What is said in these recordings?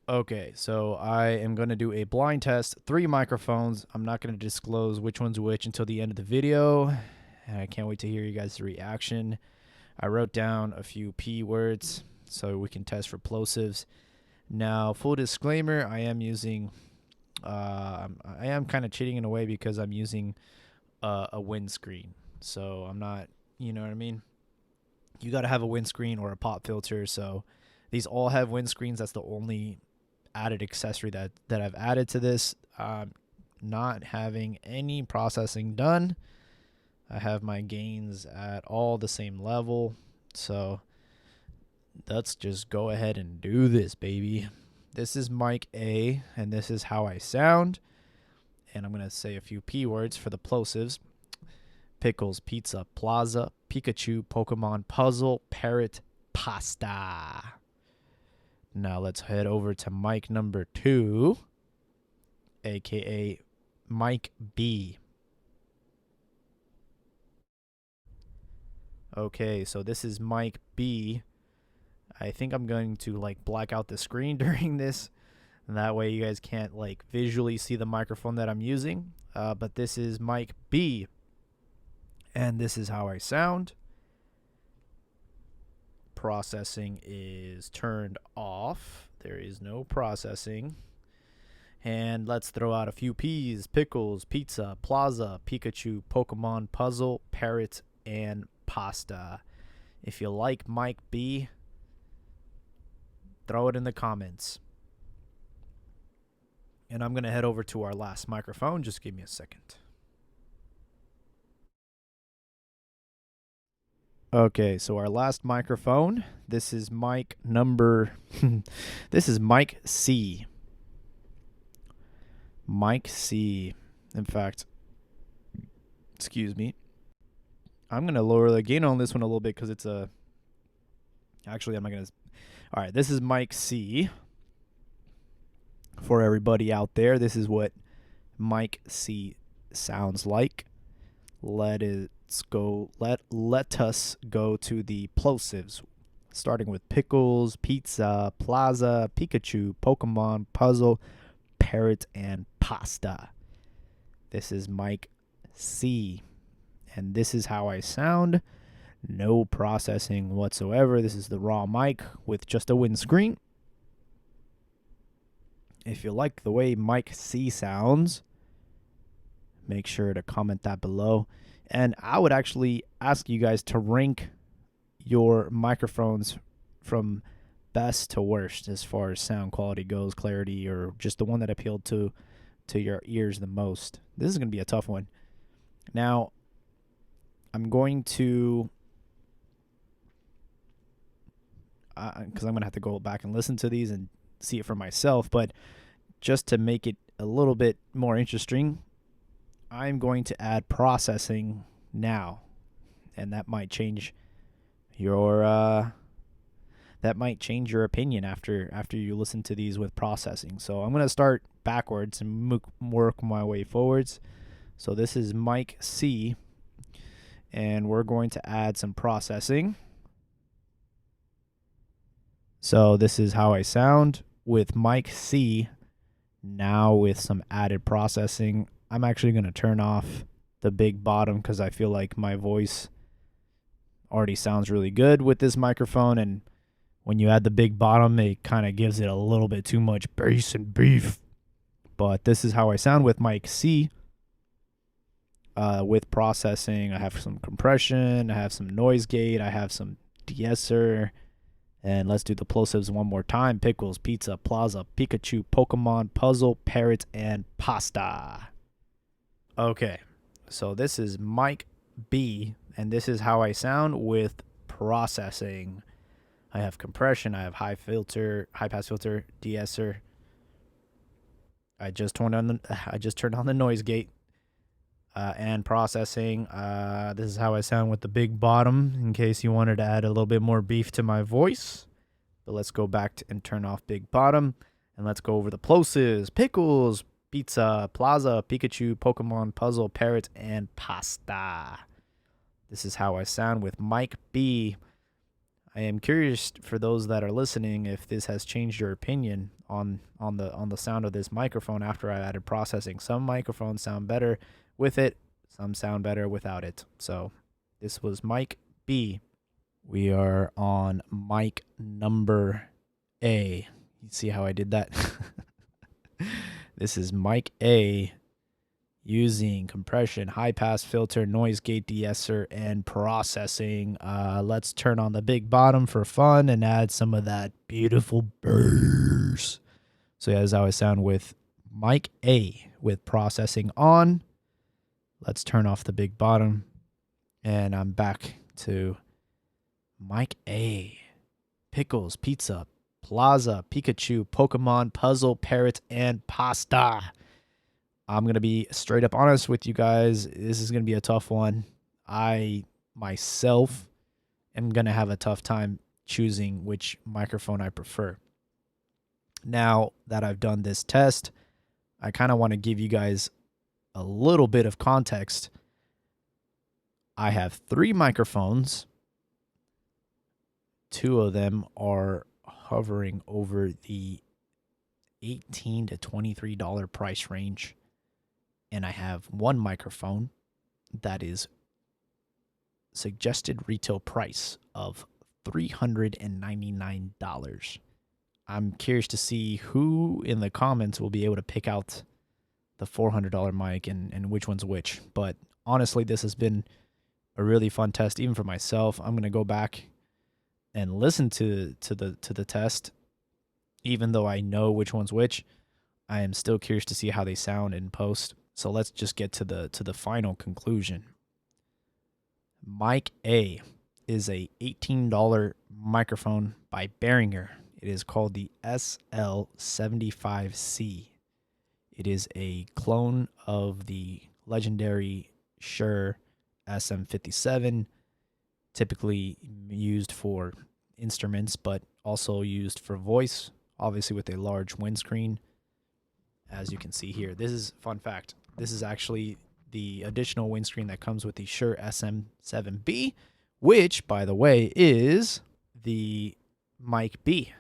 Okay, so I am going to do a blind test, 3 microphones. I'm not going to disclose which one's which until the end of the video. And I can't wait to hear you guys' reaction. I wrote down a few P words so we can test for plosives. Now, full disclaimer, I am kind of cheating in a way because I'm using a windscreen. So I'm not, you know what I mean? You got to have a windscreen or a pop filter. So these all have windscreens. That's the only added accessory that I've added to this. Not having any processing done. I have my gains at all the same level. So let's just go ahead and do this, baby. This is mic A, and this is how I sound. And I'm going to say a few P words for the plosives. Pickles, pizza, plaza, Pikachu, Pokemon, puzzle, parrot, pasta. Now let's head over to mic number 2, aka mic B. Okay, so this is mic B. I think I'm going to like black out the screen during this, and that way you guys can't like visually see the microphone that I'm using. But this is mic B, and this is how I sound. Processing is turned off. There is no processing. And let's throw out a few P's: pickles, pizza, plaza, Pikachu, Pokemon, puzzle, parrot, and pasta. If you like mic B, throw it in the comments. And I'm going to head over to our last microphone. Just give me a second. Okay, so our last microphone. This is mic number. This is mic C. Mic C. In fact, excuse me. I'm going to lower the gain on this one a little bit because it's a. Actually, I'm not going to. All right, this is mic C. For everybody out there, this is what mic C sounds like. Let us go to the plosives, starting with pickles, pizza, plaza, Pikachu, Pokemon, puzzle, parrot, and pasta. This is mic C, and this is how I sound. No processing whatsoever. This is the raw mic with just a windscreen. If you like the way mic C sounds, make sure to comment that below. And I would actually ask you guys to rank your microphones from best to worst as far as sound quality goes, clarity, or just the one that appealed to your ears the most. This is going to be a tough one. Now, I'm going to, because I'm going to have to go back and listen to these and see it for myself, but just to make it a little bit more interesting, I'm going to add processing now, and that might change your opinion after you listen to these with processing. So I'm going to start backwards and work my way forwards. So this is mic C, and we're going to add some processing. So this is how I sound with mic C. Now with some added processing, I'm actually going to turn off the big bottom because I feel like my voice already sounds really good with this microphone, and when you add the big bottom, it kind of gives it a little bit too much bass and beef. But this is how I sound with mic C. With processing, I have some compression, I have some noise gate, I have some de-esser. And let's do the plosives one more time. Pickles, pizza, plaza, Pikachu, Pokemon, puzzle, parrot, and pasta. Okay, so this is mic B, and this is how I sound with processing. I have compression, I have high pass filter, de-esser. I just turned on the noise gate. And processing. This is how I sound with the big bottom, in case you wanted to add a little bit more beef to my voice. But let's go back and turn off big bottom, and let's go over the plosives: pickles, pizza, plaza, Pikachu, Pokemon, puzzle, parrot, and pasta. This is how I sound with mic B. I am curious for those that are listening if this has changed your opinion on the sound of this microphone after I added processing. Some microphones sound better with it, some sound better without it. So this was mic B. We are on mic number A. You see how I did that? This is mic A using compression, high pass filter, noise gate de-esser, and processing. Let's turn on the big bottom for fun and add some of that beautiful bass. So yeah, that's how I sound with mic A with processing on. Let's turn off the big bottom, and I'm back to mic A. Pickles, pizza, plaza, Pikachu, Pokemon, puzzle, parrot, and pasta. I'm going to be straight up honest with you guys. This is going to be a tough one. I myself am going to have a tough time choosing which microphone I prefer. Now that I've done this test, I kind of want to give you guys a little bit of context. I have 3 microphones. 2 of them are hovering over the $18 to $23 price range. And I have 1 microphone that is suggested retail price of $399. I'm curious to see who in the comments will be able to pick out the $400 mic and which one's which. But honestly, this has been a really fun test, even for myself. I'm going to go back and listen to the test, even though I know which one's which. I am still curious to see how they sound in post. So let's just get to the final conclusion. Mic A is a $18 microphone by Behringer. It is called the SL7B. It is a clone of the legendary Shure SM57, typically used for instruments, but also used for voice, obviously with a large windscreen. As you can see here, this is fun fact. This is actually the additional windscreen that comes with the Shure SM7B, which, by the way, is the mic B.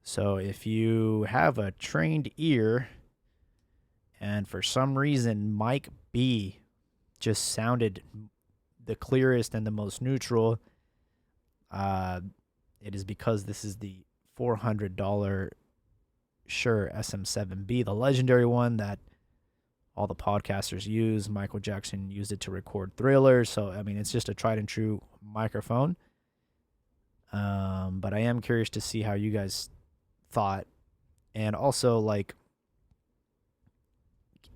So if you have a trained ear and for some reason mic B just sounded the clearest and the most neutral, it is because this is the $400 Shure SM7B, the legendary one that all the podcasters use. Michael Jackson used it to record Thriller. So, I mean, it's just a tried and true microphone. But I am curious to see how you guys thought. And also, like,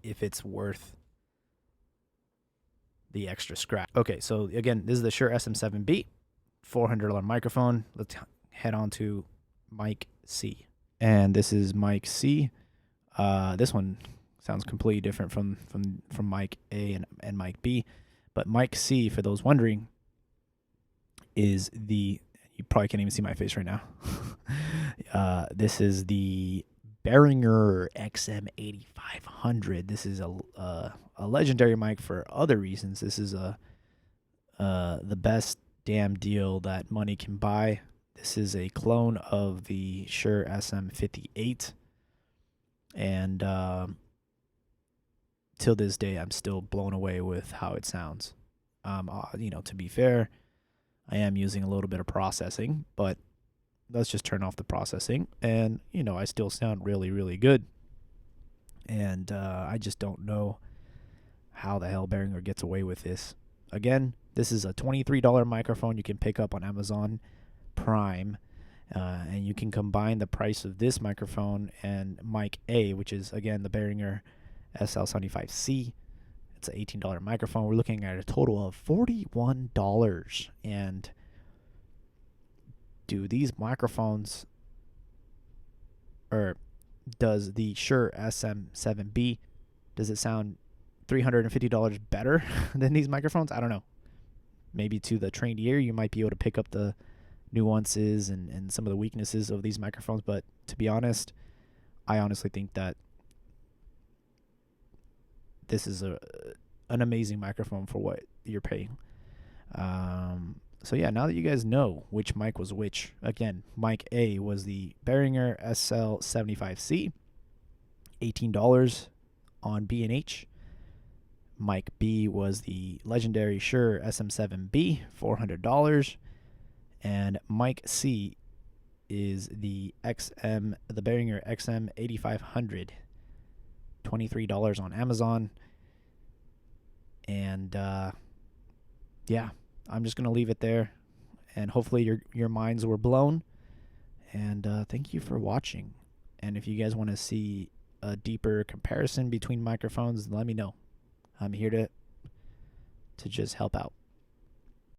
if it's worth the extra scratch. Okay, so again, this is the Shure SM7B, $400 microphone. Let's head on to mic C. And this is mic C. This one sounds completely different from mic A and mic B. But mic C, for those wondering, is the, you probably can't even see my face right now. This is the Behringer XM8500. This is a legendary mic for other reasons. This is the best damn deal that money can buy. This is a clone of the Shure SM58, and till this day, I'm still blown away with how it sounds. To be fair, I am using a little bit of processing, but let's just turn off the processing, and I still sound really, really good. And I just don't know how the hell Behringer gets away with this. Again, this is a $23 microphone you can pick up on Amazon Prime, and you can combine the price of this microphone and mic A, which is again the Behringer SL75C. It's an $18 microphone. We're looking at a total of $41. And do these microphones, or does the Shure SM7B, does it sound $350 better than these microphones? I don't know. Maybe to the trained ear, you might be able to pick up the nuances and some of the weaknesses of these microphones. But to be honest, I honestly think that this is an amazing microphone for what you're paying. So yeah, now that you guys know which mic was which, again, mic A was the Behringer SL75C, $18 on B&H. Mic B was the legendary Shure SM7B, $400. And mic C is the Behringer XM8500, $23 on Amazon. And yeah, I'm just gonna leave it there, and hopefully your minds were blown. And thank you for watching. And if you guys want to see a deeper comparison between microphones, let me know. I'm here to just help out.